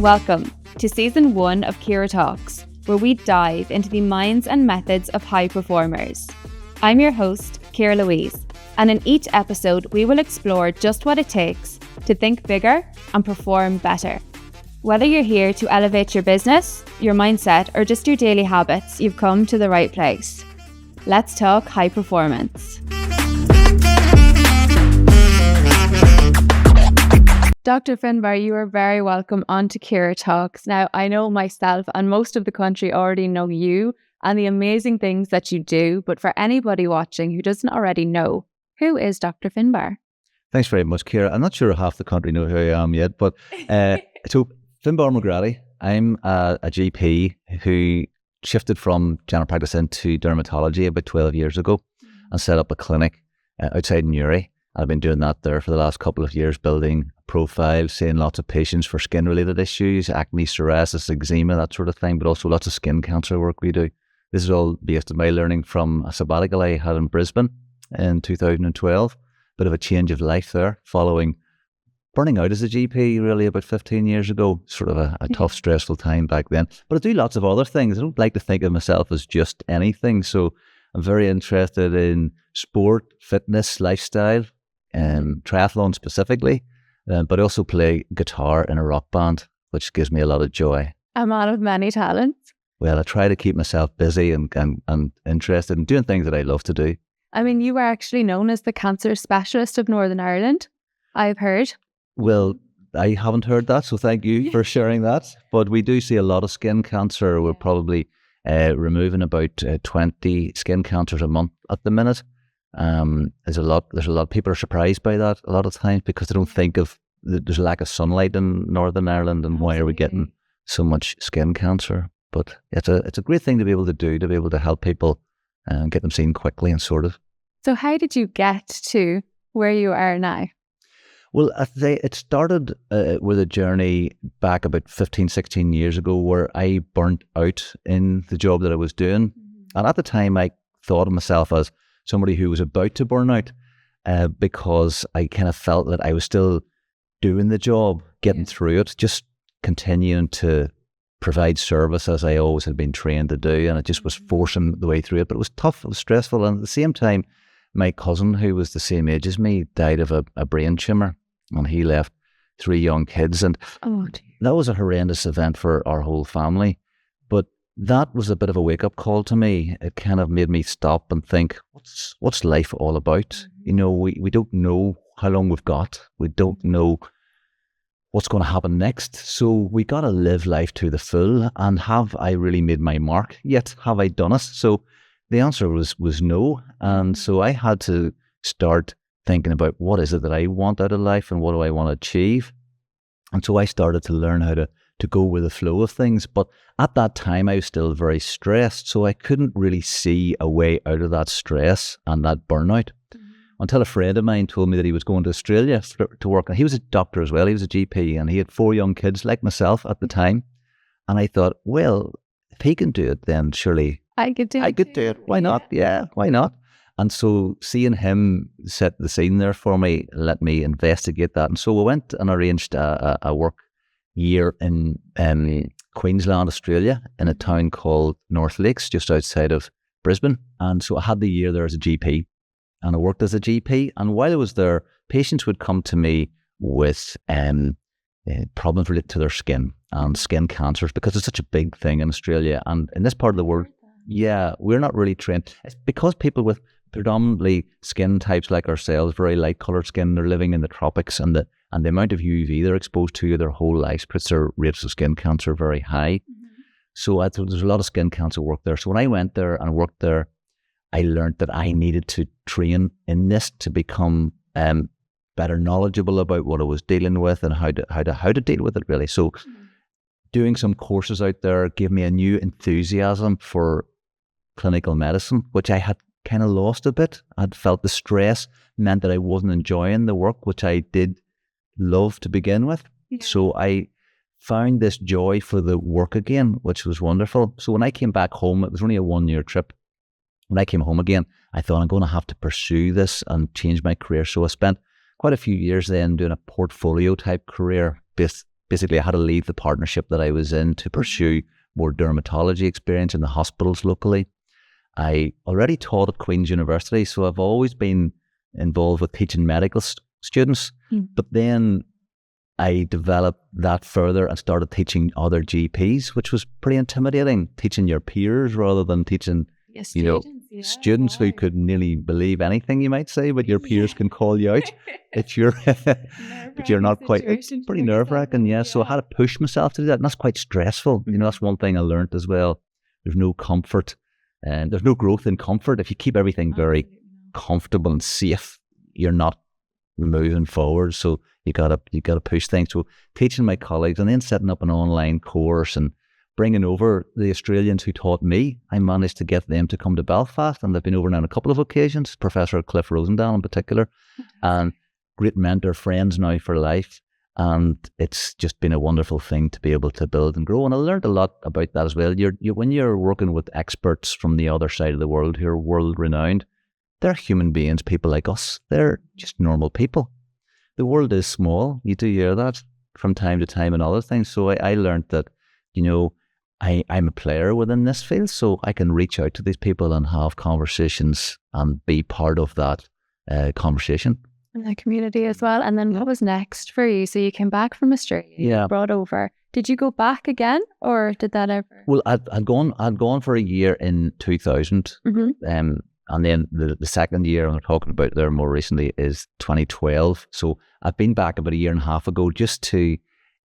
Welcome to Season 1 of Ciara Talks, where we dive into the minds and methods of high performers. I'm your host, Ciara Louise, and in each episode we will explore just what it takes to think bigger and perform better. Whether you're here to elevate your business, your mindset, or just your daily habits, you've come to the right place. Let's talk high performance. Dr. Finbar, you are very welcome onto Ciara Talks. Now, I know myself and most of the country already know you and the amazing things that you do, but for anybody watching who doesn't already know, who is Dr. Finbar? Thanks very much, Ciara. I'm not sure half the country know who I am yet, but so Finbar McGrady, I'm a GP who shifted from general practice into dermatology about 12 years ago and set up a clinic outside Newry. I've been doing that there for the last couple of years, building profiles, seeing lots of patients for skin-related issues, acne, psoriasis, eczema, that sort of thing, but also lots of skin cancer work we do. This is all based on my learning from a sabbatical I had in Brisbane in 2012. Bit of a change of life there, following burning out as a GP really about 15 years ago. Sort of a tough, stressful time back then. But I do lots of other things. I don't like to think of myself as just anything. So I'm very interested in sport, fitness, lifestyle, triathlon specifically, but I also play guitar in a rock band, which gives me a lot of joy. A man of many talents. Well, I try to keep myself busy and interested in doing things that I love to do. I mean, you are actually known as the cancer specialist of Northern Ireland, I've heard. Well, I haven't heard that, so thank you for sharing that. But we do see a lot of skin cancer. We're probably removing about 20 skin cancers a month at the minute. There's a lot of people are surprised by that a lot of times because they don't think of there's a lack of sunlight in Northern Ireland and why are we getting so much skin cancer. But it's a great thing to be able to do, to be able to help people and get them seen quickly and sorted. So how did you get to where you are now? Well, I'd say it started with a journey back about 15, 16 years ago where I burnt out in the job that I was doing. And at the time, I thought of myself as somebody who was about to burn out because I kind of felt that I was still doing the job, getting through it, just continuing to provide service as I always had been trained to do, and it just was forcing the way through it. But it was tough, it was stressful, and at the same time, my cousin, who was the same age as me, died of a brain tumour, and he left 3 young kids, and that was a horrendous event for our whole family. But that was a bit of a wake-up call to me. It kind of made me stop and think, what's life all about? You know, we don't know how long we've got. We don't know what's going to happen next. So we got to live life to the full. And have I really made my mark yet? Have I done it? So the answer was no. And so I had to start thinking about what is it that I want out of life and what do I want to achieve? And so I started to learn how to go with the flow of things. But at that time, I was still very stressed. So I couldn't really see a way out of that stress and that burnout. Until a friend of mine told me that he was going to Australia to work. And he was a doctor as well. He was a GP and he had 4 young kids like myself at the time. And I thought, well, if he can do it, then surely I could do it. Why not? Yeah, why not? And so seeing him set the scene there for me, let me investigate that. And so we went and arranged a work year in Queensland, Australia, in a town called North Lakes, just outside of Brisbane. And so I had the year there as a GP. And I worked as a GP, and while I was there, patients would come to me with problems related to their skin and skin cancers because it's such a big thing in Australia. And in this part of the world, we're not really trained. It's because people with predominantly skin types like ourselves, very light coloured skin, they're living in the tropics, and the amount of UV they're exposed to their whole lives puts their rates of skin cancer very high. So there's a lot of skin cancer work there. So when I went there and worked there, I learned that I needed to train in this to become better knowledgeable about what I was dealing with and how to deal with it really. So doing some courses out there gave me a new enthusiasm for clinical medicine, which I had kind of lost a bit. I'd felt the stress meant that I wasn't enjoying the work, which I did love to begin with. So I found this joy for the work again, which was wonderful. So when I came back home, it was only a 1-year trip. when I came home again, I thought I'm going to have to pursue this and change my career. So I spent quite a few years then doing a portfolio type career. Basically, I had to leave the partnership that I was in to pursue more dermatology experience in the hospitals locally. I already taught at Queen's University, so I've always been involved with teaching medical students. But then I developed that further and started teaching other GPs, which was pretty intimidating, teaching your peers rather than teaching students who could nearly believe anything you might say, but your peers can call you out if you're if you're not quite. It's pretty nerve-wracking, yeah. So I had to push myself to do that, and that's quite stressful. That's one thing I learned as well. There's no comfort, and there's no growth in comfort. If you keep everything very comfortable and safe, you're not moving forward. So you gotta push things. So teaching my colleagues and then setting up an online course and bringing over the Australians who taught me, I managed to get them to come to Belfast, and they've been over now on a couple of occasions, Professor Cliff Rosendahl in particular, and great mentor friends now for life. And it's just been a wonderful thing to be able to build and grow. And I learned a lot about that as well. When you're working with experts from the other side of the world who are world renowned, they're human beings, people like us. They're just normal people. The world is small. You do hear that from time to time and other things. So I learned that, I'm a player within this field, so I can reach out to these people and have conversations and be part of that conversation. And that community as well. And then what was next for you? So you came back from Australia, you brought over. Did you go back again, or did that ever? Well, I'd gone for a year in 2000, and then the second year I'm talking about there more recently is 2012. So I've been back about a year and a half ago just to,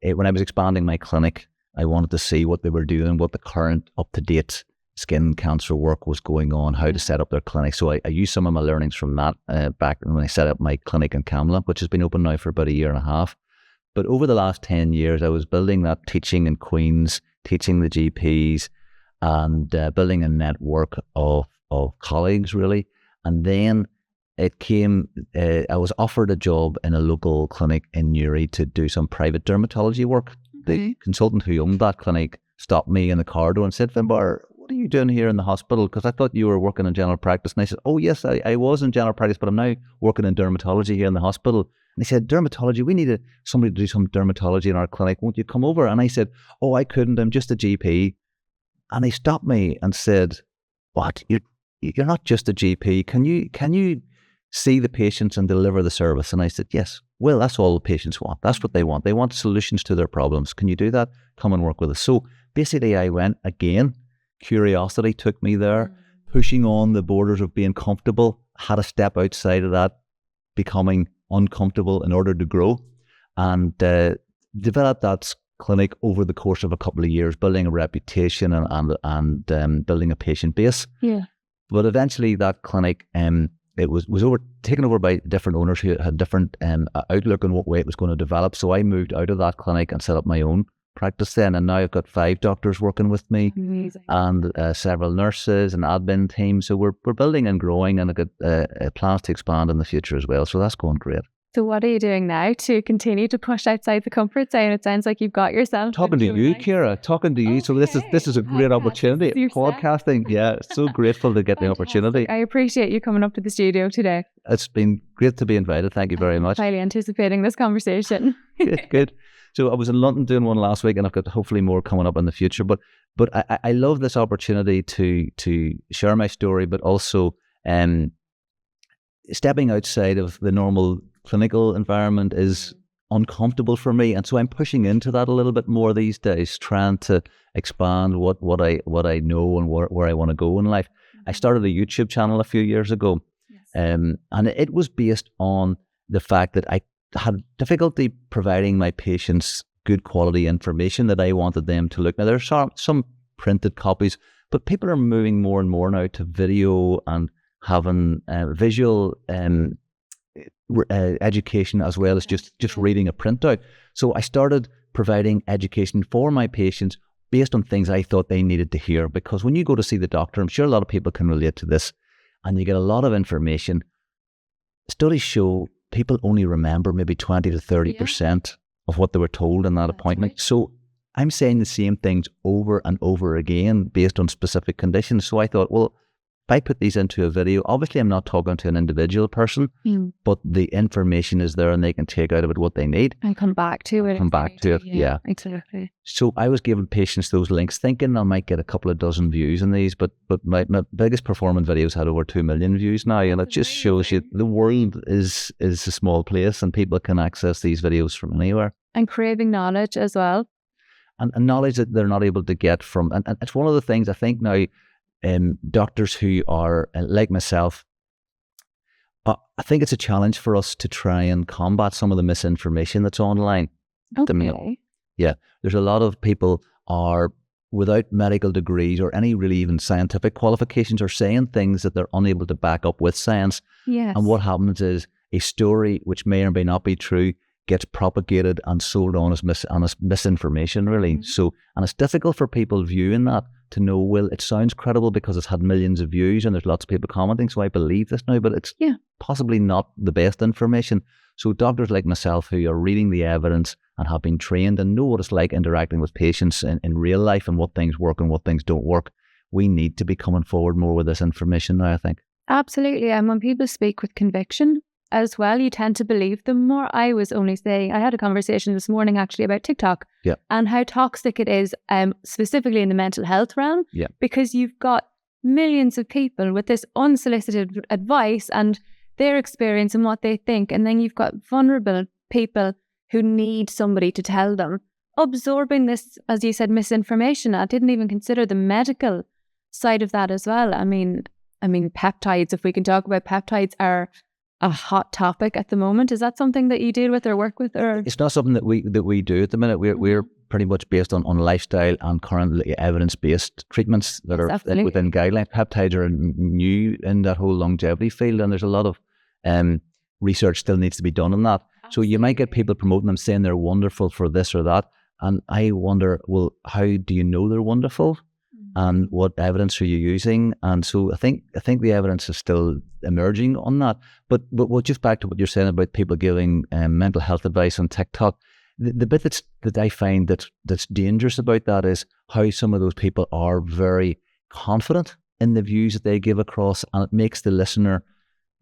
when I was expanding my clinic, I wanted to see what they were doing, what the current up-to-date skin cancer work was going on, how to set up their clinic. So I used some of my learnings from that back when I set up my clinic in Kamloops, which has been open now for about a year and a half. But over the last 10 years, I was building that teaching in Queen's, teaching the GPs, and building a network of colleagues, really. And then it came, I was offered a job in a local clinic in Newry to do some private dermatology work. The consultant who owned that clinic stopped me in the corridor and said, Finbar, what are you doing here in the hospital? Because I thought you were working in general practice. And I said, oh yes, I was in general practice, but I'm now working in dermatology here in the hospital. And he said, dermatology, we need somebody to do some dermatology in our clinic. Won't you come over? And I said, oh, I couldn't. I'm just a GP. And he stopped me and said, what? You're not just a GP. Can you see the patients and deliver the service? And I said, yes. Well, that's all the patients want. That's what they want. They want solutions to their problems. Can you do that? Come and work with us. So basically I went again. Curiosity took me there, pushing on the borders of being comfortable, had to step outside of that, becoming uncomfortable in order to grow, and developed that clinic over the course of a couple of years, building a reputation and building a patient base. Yeah. But eventually that clinic, it was taken over by different owners who had different outlook on what way it was going to develop. So I moved out of that clinic and set up my own practice then, and now I've got 5 doctors working with me. Amazing. And several nurses and admin teams. So we're building and growing, and I've got plans to expand in the future as well. So that's going great. So what are you doing now to continue to push outside the comfort zone? It sounds like you've got yourself. Talking to you, Ciara, talking to you. Okay. So this is a great opportunity. Podcasting, yeah. So grateful to get the opportunity. I appreciate you coming up to the studio today. It's been great to be invited. Thank you very much. Highly anticipating this conversation. Good. So I was in London doing one last week, and I've got hopefully more coming up in the future. But I love this opportunity to share my story, but also stepping outside of the normal clinical environment is uncomfortable for me, and so I'm pushing into that a little bit more these days, trying to expand what I know and where I want to go in life. I started a YouTube channel a few years ago, and it was based on the fact that I had difficulty providing my patients good quality information that I wanted them to look. Now there's some printed copies, but people are moving more and more now to video and having visual education as well as just reading a printout. So I started providing education for my patients based on things I thought they needed to hear, because when you go to see the doctor, I'm sure a lot of people can relate to this, and you get a lot of information. Studies show people only remember maybe 20 to 30% of what they were told in that appointment. Right. So I'm saying the same things over and over again based on specific conditions. So I thought, well, if I put these into a video, obviously I'm not talking to an individual person, but the information is there and they can take out of it what they need. And come back to it. Yeah. Exactly. So I was giving patients those links thinking I might get a couple of dozen views on these, but my biggest performing videos had over 2 million views now, and it just shows you the world is a small place and people can access these videos from anywhere. And craving knowledge as well. And knowledge that they're not able to get from, and it's one of the things I think now, doctors who are like myself, I think it's a challenge for us to try and combat some of the misinformation that's online. Okay. Yeah, there's a lot of people are without medical degrees or any really even scientific qualifications are saying things that they're unable to back up with science. Yes. And what happens is a story which may or may not be true gets propagated and sold on as misinformation, really. So, and it's difficult for people viewing that to know, well, it sounds credible because it's had millions of views and there's lots of people commenting, so I believe this now, but it's possibly not the best information. So doctors like myself who are reading the evidence and have been trained and know what it's like interacting with patients in real life and what things work and what things don't work, we need to be coming forward more with this information now, I think. Absolutely. And when people speak with conviction as well, you tend to believe them more. I was only saying, I had a conversation this morning actually about TikTok and how toxic it is, specifically in the mental health realm, because you've got millions of people with this unsolicited advice and their experience and what they think. And then you've got vulnerable people who need somebody to tell them, absorbing this, as you said, misinformation. I didn't even consider the medical side of that as well. I mean, peptides, if we can talk about peptides, are a hot topic at the moment. Is that something that you deal with or work with? Or it's not something that we do at the minute. We're pretty much based on lifestyle and currently evidence-based treatments that are within guidelines. Peptides are new in that whole longevity field, and there's a lot of research still needs to be done on that. So you might get people promoting them saying they're wonderful for this or that, and I wonder, well, how do you know they're wonderful? And what evidence are you using? And so I think the evidence is still emerging on that. But just back to what you're saying about people giving mental health advice on TikTok, the bit that I find that's dangerous about that is how some of those people are very confident in the views that they give across, and it makes the listener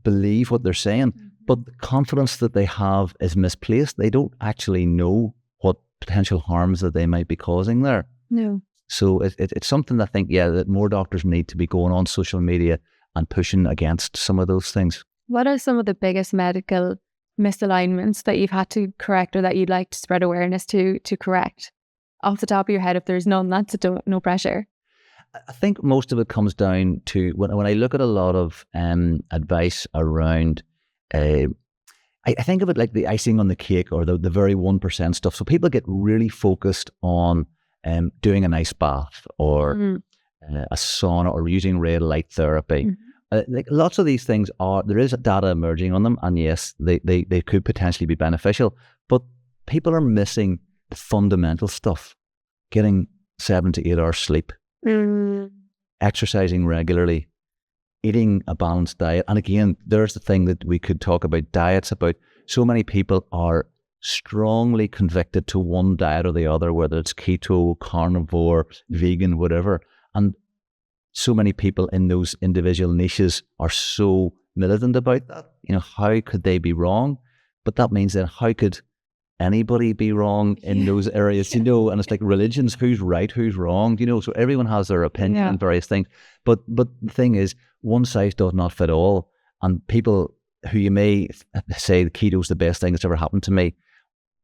believe what they're saying. But the confidence that they have is misplaced. They don't actually know what potential harms that they might be causing there. No. So it's something I think, that more doctors need to be going on social media and pushing against some of those things. What are some of the biggest medical misalignments that you've had to correct or that you'd like to spread awareness to correct? Off the top of your head, if there's none, that's no pressure. I think most of it comes down to when I look at a lot of advice around, I think of it like the icing on the cake or the very 1% stuff. So people get really focused on doing an ice bath or a sauna or using red light therapy. Like lots of these things there is data emerging on them, and yes, they could potentially be beneficial, but people are missing the fundamental stuff: getting 7 to 8 hours sleep, exercising regularly, eating a balanced diet. And again, there's the thing that we could talk about diets about. So many people are strongly convicted to one diet or the other, whether it's keto, carnivore, vegan, whatever. And so many people in those individual niches are so militant about that. How could they be wrong? But that means then how could anybody be wrong in those areas? And it's like religions, who's right, who's wrong, so everyone has their opinion on various things. But the thing is, one size does not fit all. And people who you may say the keto's the best thing that's ever happened to me,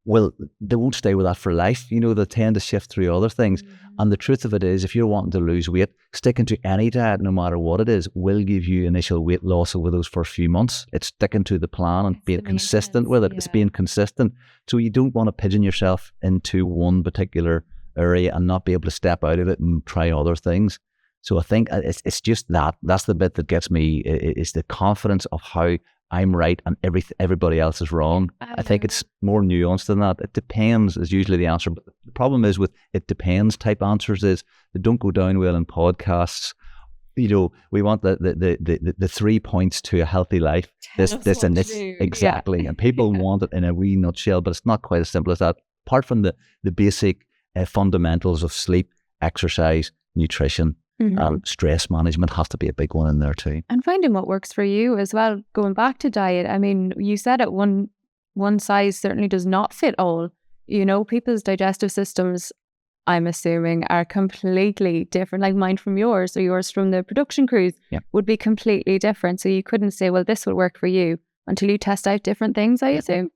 well, they won't stay with that for life. They tend to shift through other things. And the truth of it is, if you're wanting to lose weight, sticking to any diet, no matter what it is, will give you initial weight loss over those first few months. It's sticking to the plan and being consistent with it. It's being consistent. So you don't want to pigeon yourself into one particular area and not be able to step out of it and try other things. So I think it's just that. That's the bit that gets me, is the confidence of how I'm right and everybody else is wrong. I think it's more nuanced than that. It depends is usually the answer. But the problem is with it depends type answers is they don't go down well in podcasts. We want the 3 points to a healthy life. This and this. Exactly. Yeah. And people want it in a wee nutshell, but it's not quite as simple as that. Apart from the basic fundamentals of sleep, exercise, nutrition, Stress management has to be a big one in there too. And finding what works for you as well. Going back to diet, I mean, you said it, one size certainly does not fit all. People's digestive systems, I'm assuming, are completely different, like mine from yours, or yours from the production crews would be completely different. So you couldn't say, well, this would work for you until you test out different things, I assume.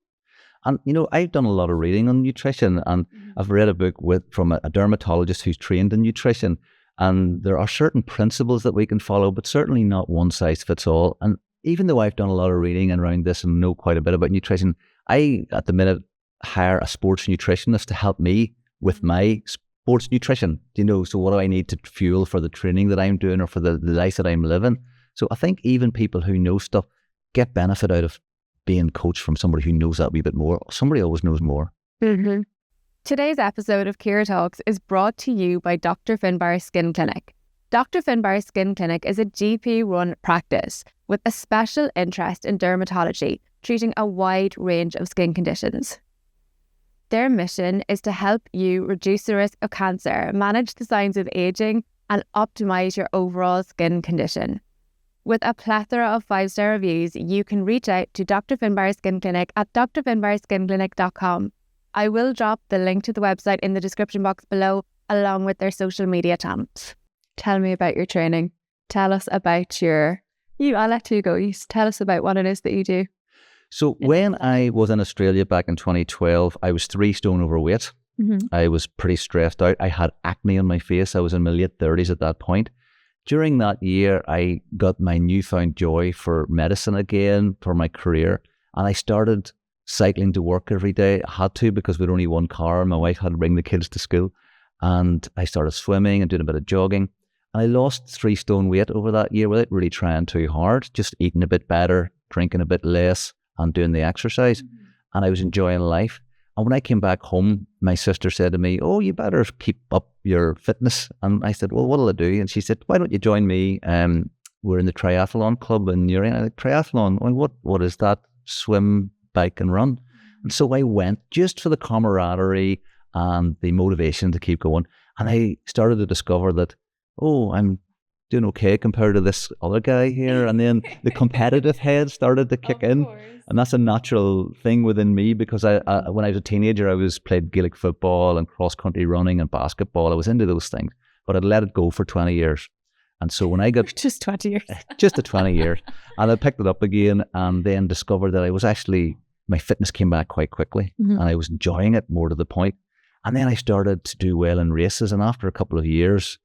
And, I've done a lot of reading on nutrition, and I've read a book from a dermatologist who's trained in nutrition. And there are certain principles that we can follow, but certainly not one size fits all. And even though I've done a lot of reading around this and know quite a bit about nutrition, I, at the minute, hire a sports nutritionist to help me with my sports nutrition. So what do I need to fuel for the training that I'm doing or for the life that I'm living? So I think even people who know stuff get benefit out of being coached from somebody who knows that a wee bit more. Somebody always knows more. Mm-hmm. Today's episode of Ciara Talks is brought to you by Dr Finbar Skin Clinic. Dr Finbar Skin Clinic is a GP-run practice with a special interest in dermatology, treating a wide range of skin conditions. Their mission is to help you reduce the risk of cancer, manage the signs of aging, and optimize your overall skin condition. With a plethora of 5-star reviews, you can reach out to Dr Finbar Skin Clinic at drfinbarskinclinic.com. I will drop the link to the website in the description box below, along with their social media channels. Tell me about your training. Tell us about I'll let you go. You tell us about what it is that you do. So when I was in Australia back in 2012, I was 3 stone overweight. Mm-hmm. I was pretty stressed out. I had acne on my face. I was in my late 30s at that point. During that year, I got my newfound joy for medicine again, for my career. And I started cycling to work every day. I had to because we'd only one car. My wife had to bring the kids to school. And I started swimming and doing a bit of jogging. And I lost 3 stone weight over that year without really trying too hard, just eating a bit better, drinking a bit less, and doing the exercise. Mm-hmm. And I was enjoying life. And when I came back home, my sister said to me, "Oh, you better keep up your fitness." And I said, "Well, what'll I do?" And she said, "Why don't you join me? We're in the triathlon club in Newry." And I said, "Triathlon? Well, what is that? Swim, bike and run." And so I went just for the camaraderie and the motivation to keep going. And I started to discover that, I'm doing okay compared to this other guy here. And then the competitive head started to kick in. And that's a natural thing within me because I when I was a teenager, I played Gaelic football and cross-country running and basketball. I was into those things, but I'd let it go for 20 years. And so when I got... Just 20 years. Just the 20 years. And I picked it up again and then discovered that I was actually... My fitness came back quite quickly, mm-hmm. and I was enjoying it more to the point. And then I started to do well in races. And after a couple of years,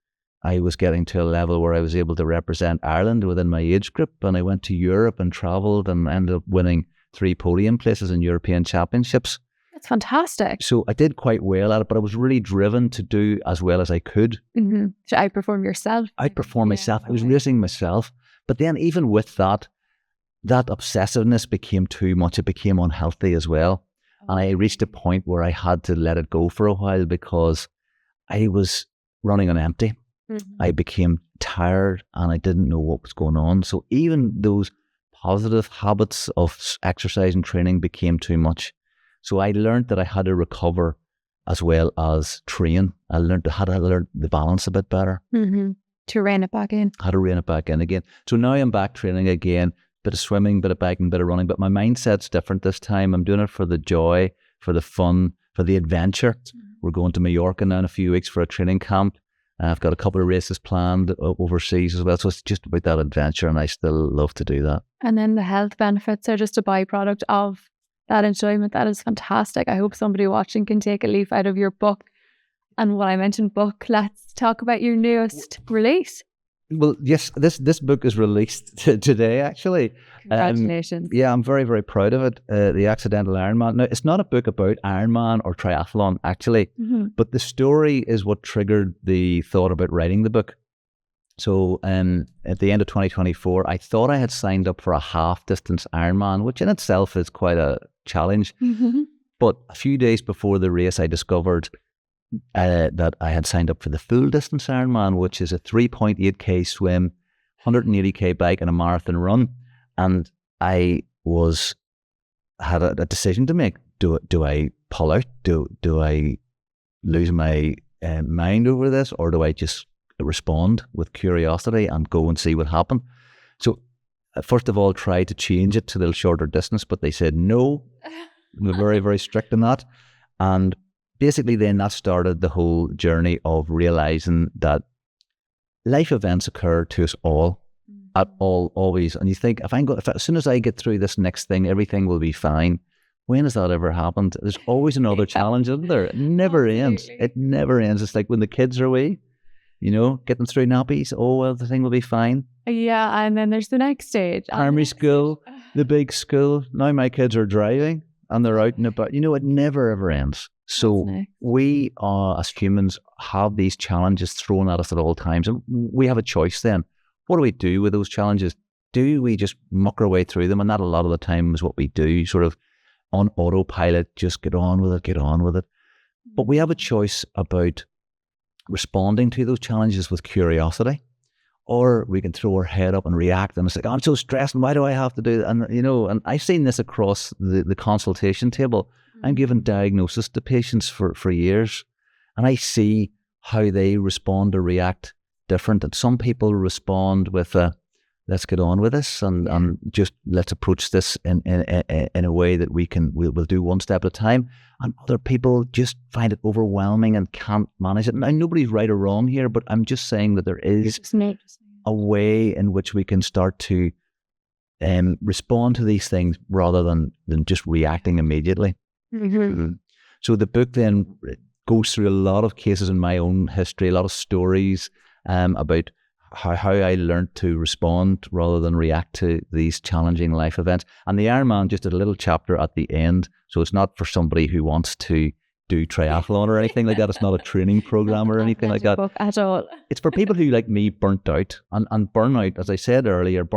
I was getting to a level where I was able to represent Ireland within my age group. And I went to Europe and traveled and ended up winning 3 podium places in European championships. That's fantastic. So I did quite well at it, but I was really driven to do as well as I could. Mm-hmm. To outperform yourself. Outperform myself. I was racing myself. But then even with that obsessiveness became too much. It became unhealthy as well. And I reached a point where I had to let it go for a while because I was running on empty. Mm-hmm. I became tired and I didn't know what was going on. So even those positive habits of exercise and training became too much. So I learned that I had to recover as well as train. I had to learn the balance a bit better. Mm-hmm. To rein it back in. How to rein it back in again. So now I'm back training again. Bit of swimming, bit of biking, bit of running, but my mindset's different this time. I'm doing it for the joy, for the fun, for the adventure. Mm-hmm. We're going to Mallorca now in a few weeks for a training camp. I've got a couple of races planned overseas as well. So it's just about that adventure and I still love to do that. And then the health benefits are just a byproduct of that enjoyment. That is fantastic. I hope somebody watching can take a leaf out of your book. And when I mentioned book, let's talk about your newest release. Well, yes, this book is released today, actually. Congratulations. Yeah, I'm very, very proud of it. The Accidental Ironman. Now, it's not a book about Ironman or triathlon, actually, mm-hmm. but the story is what triggered the thought about writing the book. So at the end of 2024, I thought I had signed up for a half-distance Ironman, which in itself is quite a challenge. Mm-hmm. But a few days before the race, I discovered that I had signed up for the full distance Ironman, which is a 3.8k swim, 180k bike and a marathon run. And I had a decision to make. Do I pull out? Do I lose my mind over this, or do I just respond with curiosity and go and see what happened. So first of all, tried to change it to the shorter distance, but they said no. They were very, very strict on that. And basically then that started the whole journey of realizing that life events occur to us all, at all, always. And you think, as soon as I get through this next thing, everything will be fine. When has that ever happened? There's always another challenge, isn't there? It never ends. It never ends. It's like when the kids are away, getting through nappies. Oh, well, the thing will be fine. Yeah, and then there's the next stage. Primary school, the big school. Now my kids are driving and they're out and about. It never, ever ends. So we are, as humans, have these challenges thrown at us at all times. And we have a choice then. What do we do with those challenges? Do we just muck our way through them? And that a lot of the time is what we do, sort of on autopilot, just get on with it. But we have a choice about responding to those challenges with curiosity, or we can throw our head up and react and it's like, I'm so stressed and why do I have to do that? And, and I've seen this across the consultation table. I'm giving diagnosis to patients for years, and I see how they respond or react different. And some people respond with let's get on with this and just let's approach this in a way that we'll do one step at a time. And other people just find it overwhelming and can't manage it. Now, nobody's right or wrong here, but I'm just saying that there is a way in which we can start to respond to these things rather than just reacting immediately. So the book then goes through a lot of cases in my own history, a lot of stories about how I learned to respond rather than react to these challenging life events. And the Ironman just did a little chapter at the end. So it's not for somebody who wants to do triathlon or anything like that. It's not a training program or anything like that. Book at all. It's for people who, like me, burnt out. And burnout, as I said earlier,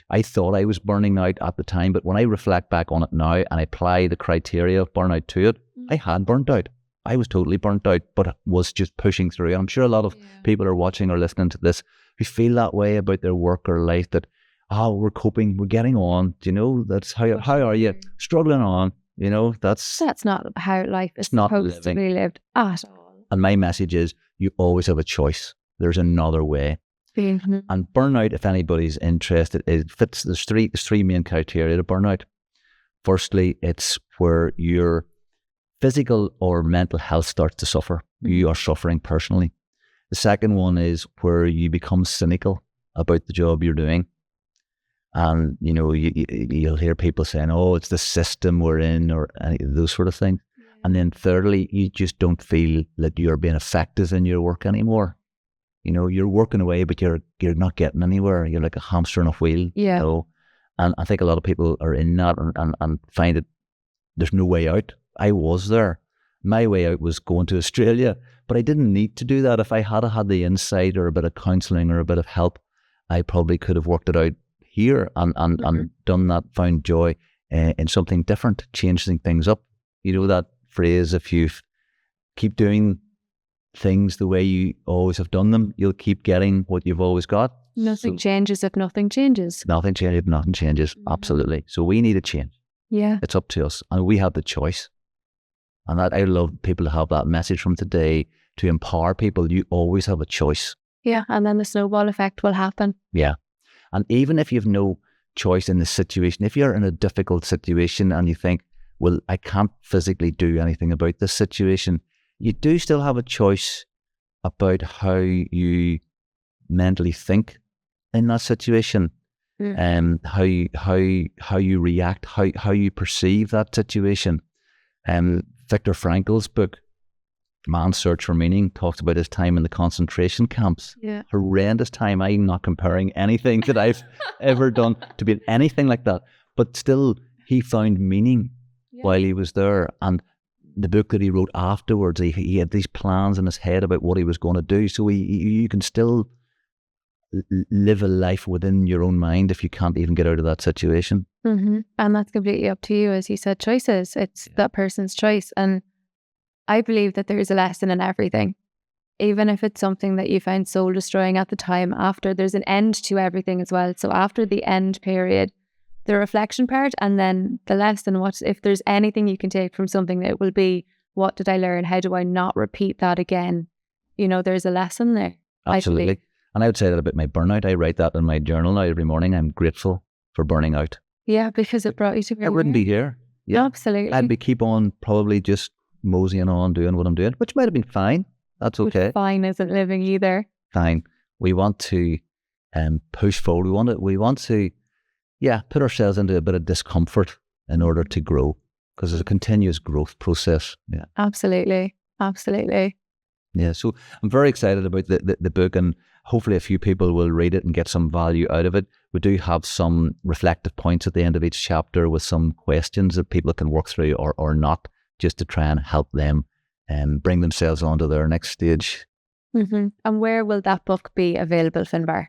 I thought I was burning out at the time, but when I reflect back on it now and I apply the criteria of burnout to it, I had burnt out. I was totally burnt out, but was just pushing through. And I'm sure a lot of people are watching or listening to this who feel that way about their work or life, that, we're coping, we're getting on. That's how are you? Struggling on. That's not how life is supposed to be lived at all. And my message is, you always have a choice. There's another way. Mm-hmm. And burnout, if anybody's interested, there's three main criteria to burnout. Firstly, it's where your physical or mental health starts to suffer. You are suffering personally. The second one is where you become cynical about the job you're doing. And, you'll hear people saying, oh, it's the system we're in, or any of those sort of things. Yeah. And then thirdly, you just don't feel that you're being effective in your work anymore. You're working away, but you're not getting anywhere. You're like a hamster on a wheel. Yeah. And I think a lot of people are in that and find that there's no way out. I was there. My way out was going to Australia, but I didn't need to do that. If I had the insight or a bit of counselling or a bit of help, I probably could have worked it out here and done that, found joy in something different, changing things up. That phrase, if you keep doing things the way you always have done them, you'll keep getting what you've always got. Nothing changes if nothing changes. Nothing changes if nothing changes. Absolutely. So we need a change. Yeah. It's up to us and we have the choice. And I love people to have that message from today to empower people. You always have a choice. Yeah. And then the snowball effect will happen. Yeah. And even if you have no choice in the situation, if you're in a difficult situation and you think, well, I can't physically do anything about this situation, you do still have a choice about how you mentally think in that situation, and how you react, how you perceive that situation. Viktor Frankl's book, Man's Search for Meaning, talks about his time in the concentration camps. Yeah. Horrendous time. I'm not comparing anything that I've ever done to be anything like that. But still, he found meaning while he was there. And the book that he wrote afterwards, he had these plans in his head about what he was going to do. So you can still live a life within your own mind if you can't even get out of that situation. Mm-hmm. And that's completely up to you. As you said, choices. It's that person's choice. And I believe that there is a lesson in everything. Even if it's something that you find soul destroying at the time, after there's an end to everything as well. So after the end period, the reflection part, and then the lesson, if there's anything you can take from something, that will be, what did I learn? How do I not repeat that again there's a lesson there. Absolutely. And I would say that about my burnout. I write that in my journal now every morning. I'm grateful for burning out. Yeah, because it brought you to where I wouldn't be here. Yeah, absolutely. I'd be keep on probably just moseying on doing what I'm doing, which might have been fine. That's okay. But fine isn't living either. Fine. We want to push forward. We want to put ourselves into a bit of discomfort in order to grow, because there's a continuous growth process. Yeah, absolutely. Yeah, so I'm very excited about the book, and hopefully a few people will read it and get some value out of it. We do have some reflective points at the end of each chapter with some questions that people can work through or not, just to try and help them bring themselves onto their next stage. Mm-hmm. And where will that book be available, Finbar?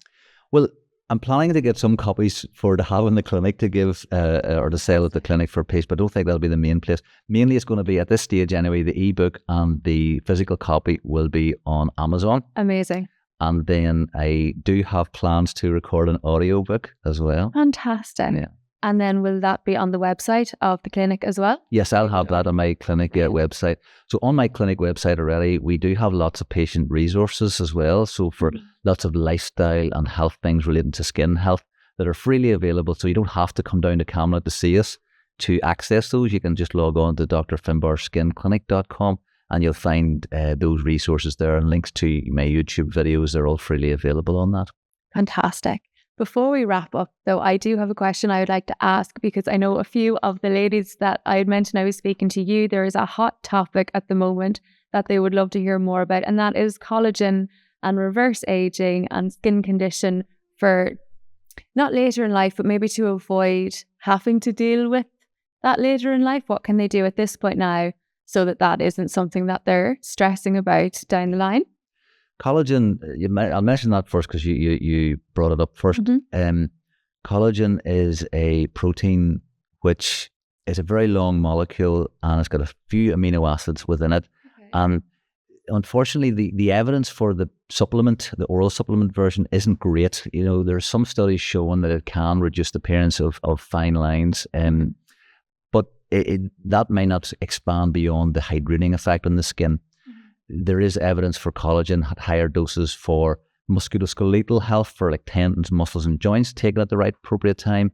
Well, I'm planning to get some copies to have in the clinic to give or to sell at the clinic for patients, but I don't think that'll be the main place. Mainly it's going to be, at this stage anyway, the ebook and the physical copy will be on Amazon. Amazing. And then I do have plans to record an audiobook as well. Fantastic. Yeah. And then will that be on the website of the clinic as well? Yes, I'll have that on my clinic website. So on my clinic website already, we do have lots of patient resources as well. So for lots of lifestyle and health things relating to skin health that are freely available. So you don't have to come down to Camla to see us to access those. You can just log on to drfinbarskinclinic.com and you'll find those resources there and links to my YouTube videos. They're all freely available on that. Fantastic. Before we wrap up, though, I do have a question I would like to ask, because I know a few of the ladies that I had mentioned I was speaking to you, there is a hot topic at the moment that they would love to hear more about, and that is collagen and reverse aging and skin condition for not later in life, but maybe to avoid having to deal with that later in life. What can they do at this point now so that isn't something that they're stressing about down the line? Collagen, I'll mention that first because you brought it up first. Mm-hmm. Collagen is a protein which is a very long molecule and it's got a few amino acids within it. Okay. And unfortunately, the evidence for the supplement, the oral supplement version, isn't great. There's some studies showing that it can reduce the appearance of fine lines, but that may not expand beyond the hydrating effect on the skin. There is evidence for collagen at higher doses for musculoskeletal health, for like tendons, muscles and joints, taken at the right appropriate time.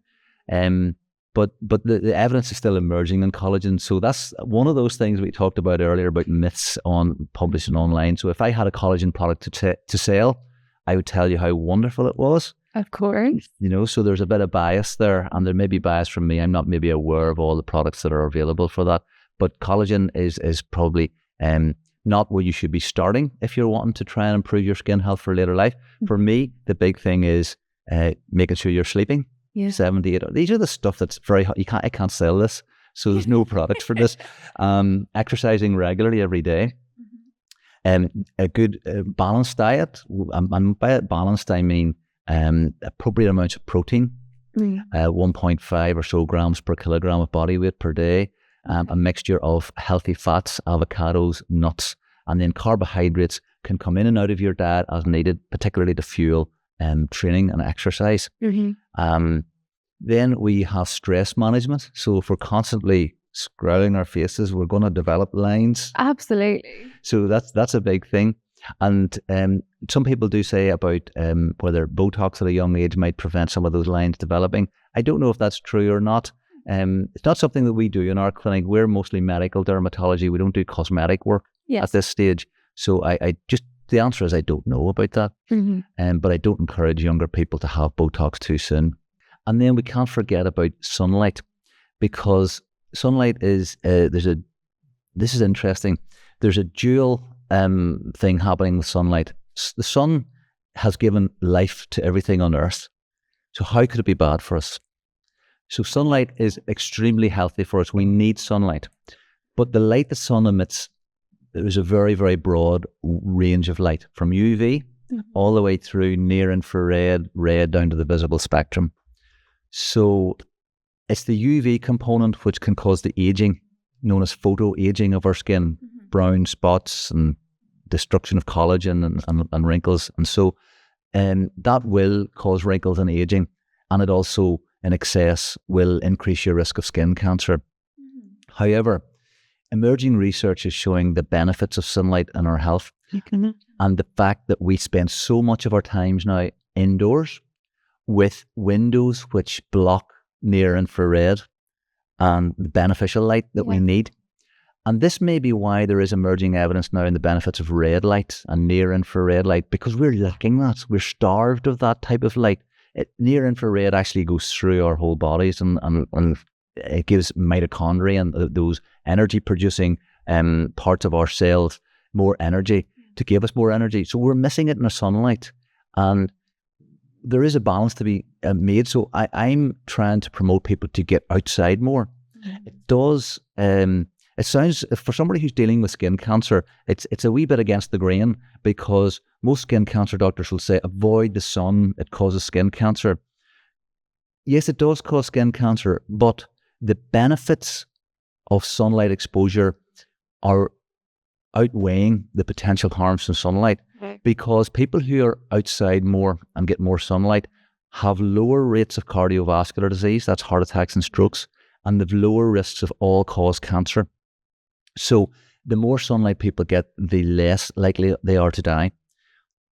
But the evidence is still emerging on collagen. So that's one of those things we talked about earlier about myths on publishing online. So if I had a collagen product to sell, I would tell you how wonderful it was. Of course. So there's a bit of bias there, and there may be bias from me. I'm not maybe aware of all the products that are available for that. But collagen is probably not where you should be starting if you're wanting to try and improve your skin health for later life. Mm-hmm. For me, the big thing is making sure you're sleeping 7 to 8 hours. These are the stuff that's very hot. I can't sell this, so there's no product for this. Exercising regularly every day. A good balanced diet. And by balanced, I mean appropriate amounts of protein, 1.5 or so grams per kilogram of body weight per day. A mixture of healthy fats, avocados, nuts, and then carbohydrates can come in and out of your diet as needed, particularly to fuel training and exercise. Mm-hmm. Then we have stress management. So if we're constantly scrolling our faces, we're going to develop lines. Absolutely. So that's a big thing. And some people do say about whether Botox at a young age might prevent some of those lines developing. I don't know if that's true or not. It's not something that we do in our clinic. We're mostly medical dermatology. We don't do cosmetic work at this stage. So I just, the answer is I don't know about that. Mm-hmm. But I don't encourage younger people to have Botox too soon. And then we can't forget about sunlight, because sunlight is, this is interesting. There's a dual thing happening with sunlight. The sun has given life to everything on Earth. So how could it be bad for us? So sunlight is extremely healthy for us. We need sunlight. But the light the sun emits, there is a very, very broad range of light, from UV all the way through near infrared, red, down to the visible spectrum. So it's the UV component which can cause the aging, known as photoaging of our skin, brown spots and destruction of collagen and wrinkles. And so that will cause wrinkles and aging. And it also, in excess, will increase your risk of skin cancer. However, emerging research is showing the benefits of sunlight in our health. And the fact that we spend so much of our times now indoors with windows which block near infrared and the beneficial light that we need. And this may be why there is emerging evidence now in the benefits of red light and near infrared light, because we're lacking that. We're starved of that type of light. Near infrared actually goes through our whole bodies and it gives mitochondria and those energy producing parts of our cells more energy to give us more energy. So we're missing it in the sunlight. And there is a balance to be made. So I'm trying to promote people to get outside more. It does... it sounds, for somebody who's dealing with skin cancer, it's a wee bit against the grain, because most skin cancer doctors will say, avoid the sun, it causes skin cancer. Yes, it does cause skin cancer, but the benefits of sunlight exposure are outweighing the potential harms from sunlight, because people who are outside more and get more sunlight have lower rates of cardiovascular disease, that's heart attacks and strokes, and they've lower risks of all-cause cancer. So the more sunlight people get, the less likely they are to die.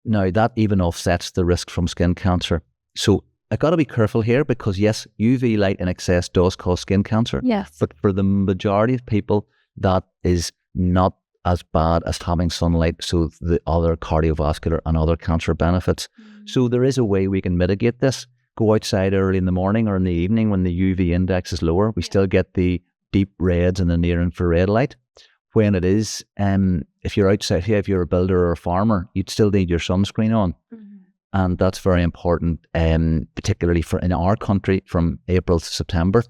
Now, that even offsets the risk from skin cancer. So I got to be careful here, because yes, UV light in excess does cause skin cancer. Yes. But for the majority of people, that is not as bad as having sunlight, so the other cardiovascular and other cancer benefits. So there is a way we can mitigate this. Go outside early in the morning or in the evening when the UV index is lower. We still get the deep reds and the near infrared light. When it is, if you're outside here, if you're a builder or a farmer, you'd still need your sunscreen on. And that's very important, particularly in our country from April to September.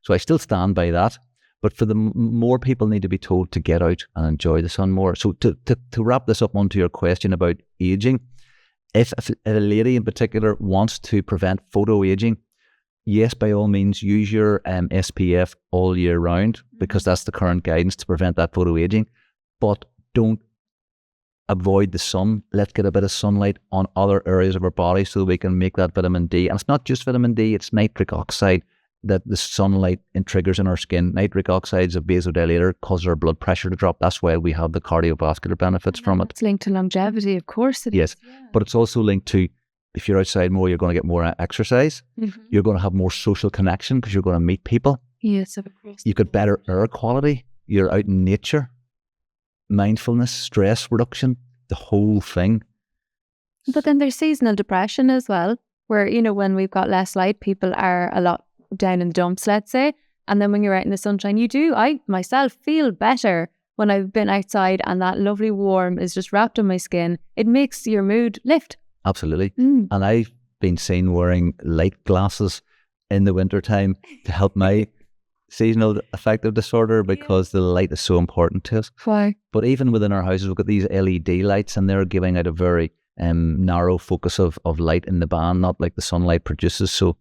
So I still stand by that. But for the more people need to be told to get out and enjoy the sun more. So to wrap this up onto your question about aging, if a lady in particular wants to prevent photoaging, yes, by all means, use your SPF all year round, because that's the current guidance to prevent that photoaging. But don't avoid the sun. Let's get a bit of sunlight on other areas of our body so we can make that vitamin D. And it's not just vitamin D, it's nitric oxide that the sunlight triggers in our skin. Nitric oxide is a vasodilator, causes our blood pressure to drop. That's why we have the cardiovascular benefits from it. It's linked to longevity, of course it is. Yeah. But it's also linked to, if you're outside more, you're going to get more exercise. You're going to have more social connection because you're going to meet people. Yes, of course. You get better air quality. You're out in nature. Mindfulness, stress reduction, the whole thing. But then there's seasonal depression as well, where, when we've got less light, people are a lot down in the dumps, let's say. And then when you're out in the sunshine, I myself feel better when I've been outside and that lovely warm is just wrapped on my skin. It makes your mood lift. Absolutely. And I've been seen wearing light glasses in the wintertime to help my seasonal affective disorder, because the light is so important to us. Why? But even within our houses, we've got these LED lights, and they're giving out a very narrow focus of light in the band, not like the sunlight produces. So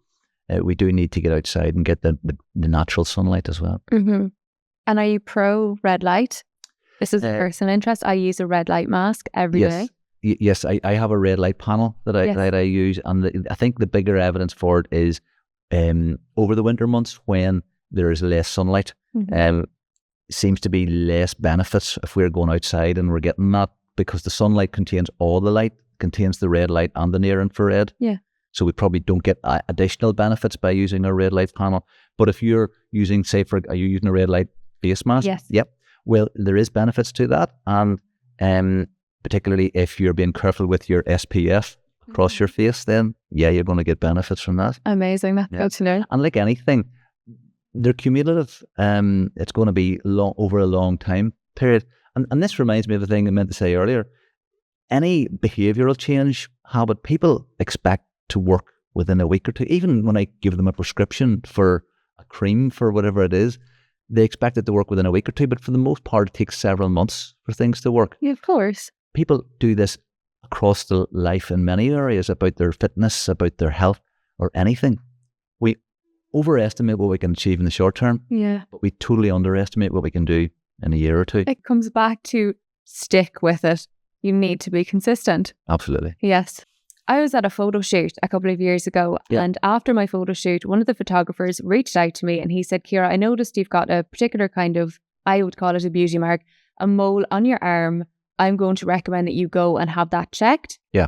we do need to get outside and get the natural sunlight as well. And are you pro red light? This is a personal interest. I use a red light mask every day. Yes, I have a red light panel that I use, and I think the bigger evidence for it is over the winter months when there is less sunlight. Seems to be less benefits if we're going outside and we're getting that, because the sunlight contains all the light, contains the red light and the near infrared. So we probably don't get additional benefits by using a red light panel. But if you're using, are you using a red light face mask? Yes. Yep. Well, there is benefits to that, and particularly if you're being careful with your SPF across your face, then you're going to get benefits from that. Amazing. That's good to know. And like anything, they're cumulative. It's going to be over a long time period. And this reminds me of a thing I meant to say earlier. Any behavioural change habit, people expect to work within a week or two. Even when I give them a prescription for a cream for whatever it is, they expect it to work within a week or two. But for the most part, it takes several months for things to work. Yeah, of course. People do this across the life in many areas, about their fitness, about their health, or anything. We overestimate what we can achieve in the short term, but we totally underestimate what we can do in a year or two. It comes back to stick with it. You need to be consistent. Absolutely. Yes. I was at a photo shoot a couple of years ago, and after my photo shoot, one of the photographers reached out to me and he said, Ciara, I noticed you've got a particular kind of, I would call it a beauty mark, a mole on your arm I'm going to recommend that you go and have that checked. Yeah.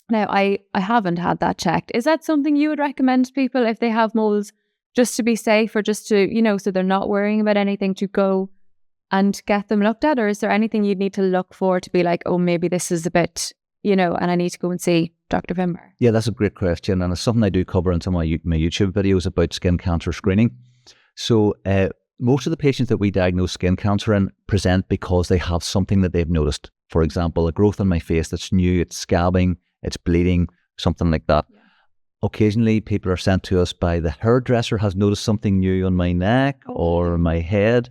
Now, I haven't had that checked. Is that something you would recommend to people if they have moles, just to be safe, or just to, so they're not worrying about anything, to go and get them looked at? Or is there anything you'd need to look for to be like, oh, maybe this is a bit, and I need to go and see Dr. Finbar? Yeah, that's a great question. And it's something I do cover in some of my YouTube videos about skin cancer screening. So most of the patients that we diagnose skin cancer in present because they have something that they've noticed. For example, a growth on my face that's new, it's scabbing, it's bleeding, something like that. Yeah. Occasionally, people are sent to us by the hairdresser has noticed something new on my neck or my head,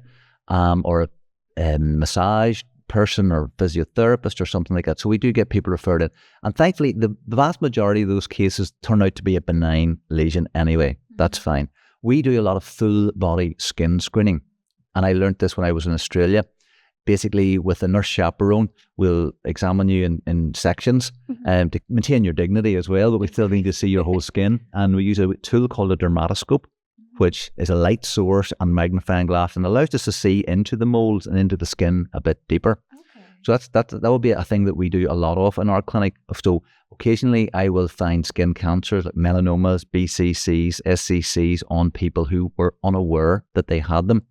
or a massage person or physiotherapist or something like that. So we do get people referred in. And thankfully, the vast majority of those cases turn out to be a benign lesion anyway. That's fine. We do a lot of full body skin screening. And I learned this when I was in Australia. Basically, with a nurse chaperone, we'll examine you in sections to maintain your dignity as well, but we still need to see your whole skin. And we use a tool called a dermatoscope, which is a light source and magnifying glass, and allows us to see into the moles and into the skin a bit deeper. Okay. So that would be a thing that we do a lot of in our clinic. So occasionally I will find skin cancers like melanomas, BCCs, SCCs on people who were unaware that they had them.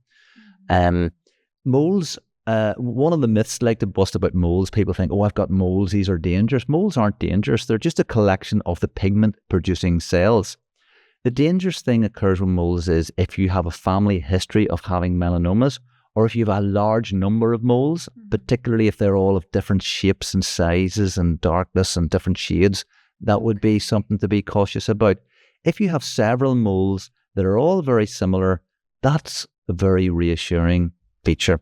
Moles, one of the myths like to bust about moles, people think, oh, I've got moles, these are dangerous. Moles aren't dangerous. They're just a collection of the pigment producing cells. The dangerous thing occurs with moles is if you have a family history of having melanomas, or if you have a large number of moles, particularly if they're all of different shapes and sizes and darkness and different shades, that would be something to be cautious about. If you have several moles that are all very similar, that's a very reassuring feature.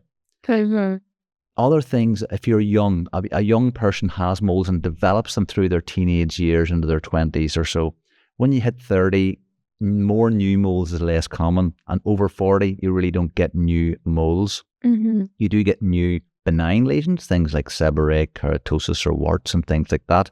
Other things, if you're young, a young person has moles and develops them through their teenage years into their 20s or so. When you hit 30, more new moles is less common, and over 40, you really don't get new moles. You do get new benign lesions, things like seborrheic keratosis or warts and things like that.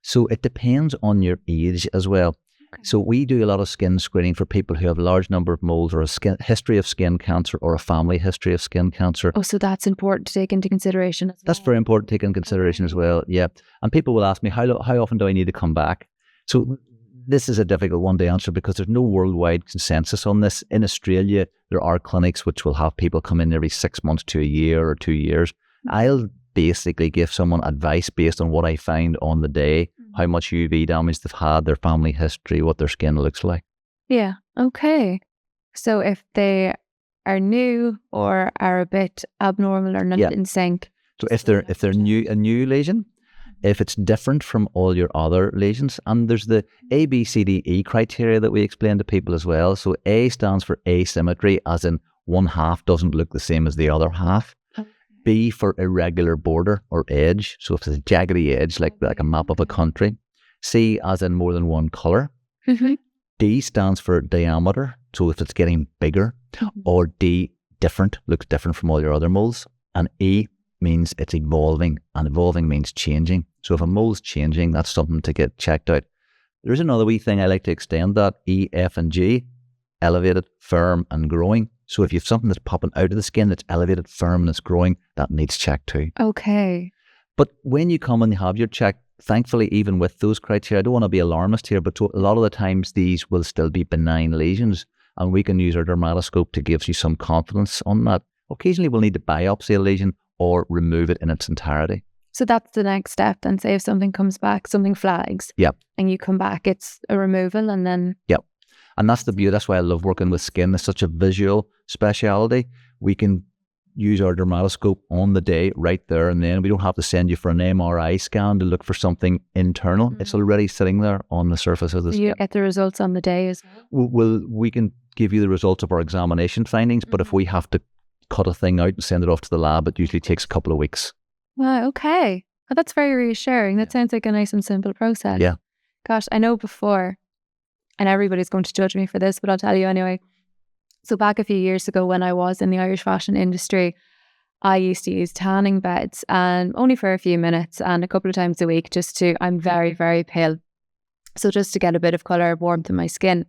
So it depends on your age as well. So we do a lot of skin screening for people who have a large number of moles or a history of skin cancer or a family history of skin cancer. Oh, so that's important to take into consideration as well. That's very important to take into consideration as well, yeah. And people will ask me, how often do I need to come back? So this is a difficult one to answer because there's no worldwide consensus on this. In Australia, there are clinics which will have people come in every 6 months to a year or 2 years. I'll basically give someone advice based on what I find on the day, how much UV damage they've had, their family history, what their skin looks like. Yeah, okay. So if they are new or are a bit abnormal or not in sync. So if they're a new lesion, if it's different from all your other lesions, and there's the A, B, C, D, E criteria that we explain to people as well. So A stands for asymmetry, as in one half doesn't look the same as the other half. B for irregular border or edge. So if it's a jaggedy edge, like a map of a country. C as in more than one color. D stands for diameter. So if it's getting bigger. Or D, different, looks different from all your other moles. And E means it's evolving, and evolving means changing. So if a mole's changing, that's something to get checked out. There's another wee thing I like to extend that, E, F and G, elevated, firm and growing. So if you have something that's popping out of the skin that's elevated, firm and it's growing, that needs checked too. Okay. But when you come and have your check, thankfully, even with those criteria, I don't want to be alarmist here, but a lot of the times these will still be benign lesions, and we can use our dermatoscope to give you some confidence on that. Occasionally we'll need to biopsy a lesion or remove it in its entirety. So that's the next step then. Say if something comes back, something flags. Yep. And you come back, it's a removal and then... Yep. And that's the beauty. That's why I love working with skin. It's such a visual speciality. We can use our dermatoscope on the day right there and then. We don't have to send you for an MRI scan to look for something internal. It's already sitting there on the surface of the skin. You get the results on the day as well? We can give you the results of our examination findings, but if we have to cut a thing out and send it off to the lab, it usually takes a couple of weeks. Wow, okay. Well, that's very reassuring. That sounds like a nice and simple process. Yeah. Gosh, I know before, and everybody's going to judge me for this, but I'll tell you anyway. So back a few years ago when I was in the Irish fashion industry, I used to use tanning beds, and only for a few minutes and a couple of times a week, I'm very, very pale. So just to get a bit of colour, warmth in my skin.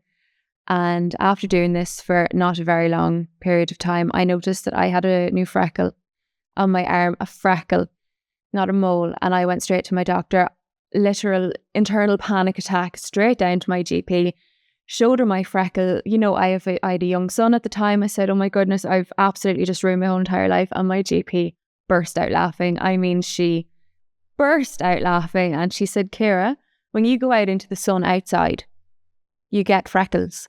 And after doing this for not a very long period of time, I noticed that I had a new freckle on my arm, a freckle. not a mole. And I went straight to my doctor, literal internal panic attack, straight down to my GP, showed her my freckle. You know, I had a young son at the time. I said, oh my goodness, I've absolutely just ruined my whole entire life. And my GP burst out laughing. I mean, she burst out laughing and she said, Ciara, when you go out into the sun outside, you get freckles.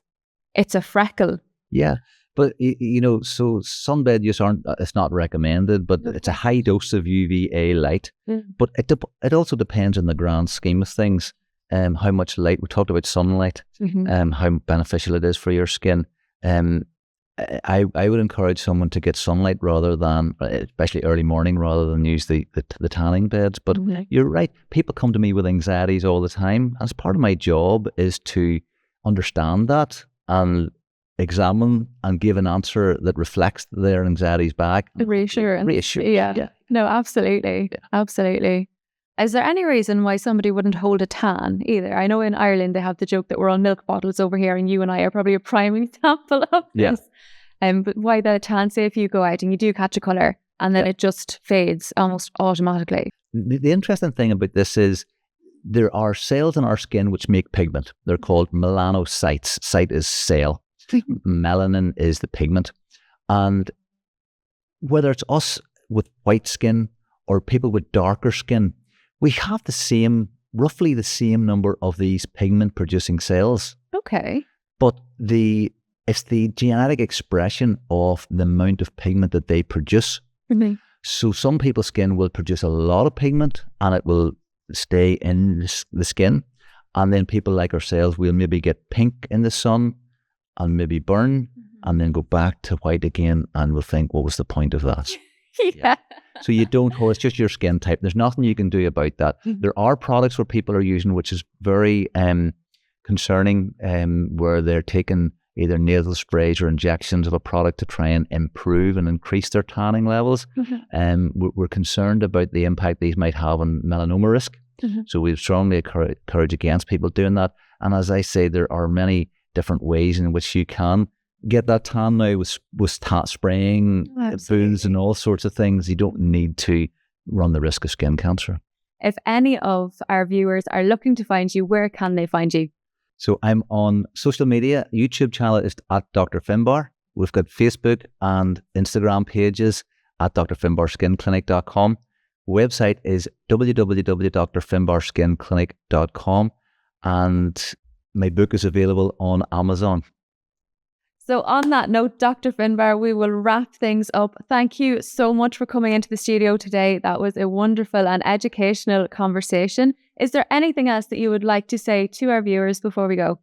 It's a freckle. Yeah. But, you know, so sunbed use it's not recommended, but it's a high dose of UVA light. But it also depends on the grand scheme of things, how much light. We talked about sunlight, how beneficial it is for your skin. I would encourage someone to get sunlight rather than, especially early morning, rather than use the tanning beds. But you're right. People come to me with anxieties all the time. As part of my job is to understand that and examine and give an answer that reflects their anxieties back. Reassurance. Yeah. No, absolutely. Yeah. Absolutely. Is there any reason why somebody wouldn't hold a tan either? I know in Ireland they have the joke that we're on milk bottles over here, and you and I are probably a prime example of this. But why the tan? Say if you go out and you do catch a colour and then it just fades almost automatically. The interesting thing about this is there are cells in our skin which make pigment. They're called melanocytes. Cyte is cell. Melanin is the pigment. And whether it's us with white skin or people with darker skin, we have roughly the same number of these pigment producing cells. Okay. But it's the genetic expression of the amount of pigment that they produce. So some people's skin will produce a lot of pigment and it will stay in the skin. And then people like ourselves will maybe get pink in the sun and maybe burn and then go back to white again, and we'll think, what was the point of that? Yeah. So you don't hold, it's just your skin type. There's nothing you can do about that. There are products where people are using, which is very concerning, where they're taking either nasal sprays or injections of a product to try and improve and increase their tanning levels. We're concerned about the impact these might have on melanoma risk. So we strongly encourage against people doing that. And as I say, there are many different ways in which you can get that tan now with spraying booths and all sorts of things. You don't need to run the risk of skin cancer. If any of our viewers are looking to find you, where can they find you? So I'm on social media. YouTube channel is at Dr Finbar. We've got Facebook and Instagram pages at drfinbarskinclinic.com. Website is www.drfinbarskinclinic.com, and my book is available on Amazon. So on that note, Dr. Finbar, we will wrap things up. Thank you so much for coming into the studio today. That was a wonderful and educational conversation. Is there anything else that you would like to say to our viewers before we go?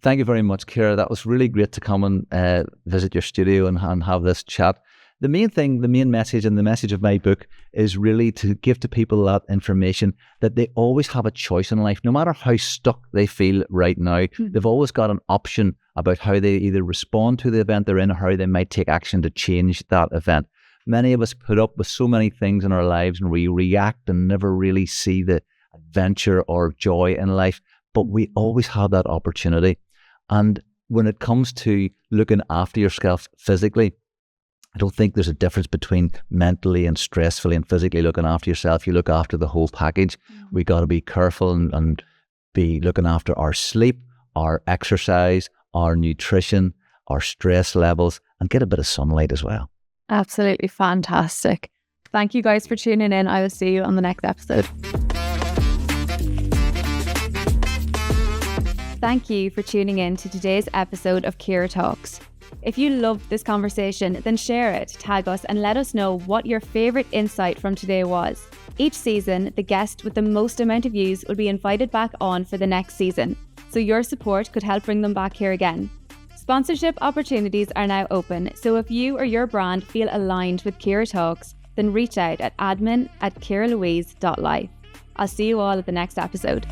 Thank you very much, Ciara. That was really great to come and visit your studio and have this chat. The main thing, the main message, and the message of my book is really to give to people that information that they always have a choice in life. No matter how stuck they feel right now, they've always got an option about how they either respond to the event they're in or how they might take action to change that event. Many of us put up with so many things in our lives and we react and never really see the adventure or joy in life, but we always have that opportunity. And when it comes to looking after yourself physically, I don't think there's a difference between mentally and stressfully and physically looking after yourself. You look after the whole package. We got to be careful and be looking after our sleep, our exercise, our nutrition, our stress levels, and get a bit of sunlight as well. Absolutely fantastic. Thank you guys for tuning in. I will see you on the next episode. Thank you for tuning in to today's episode of Ciara Talks. If you loved this conversation, then share it, tag us, and let us know what your favourite insight from today was. Each season, the guest with the most amount of views will be invited back on for the next season, so your support could help bring them back here again. Sponsorship opportunities are now open, so if you or your brand feel aligned with Ciara Talks, then reach out at admin@ciaralouise.life. I'll see you all at the next episode.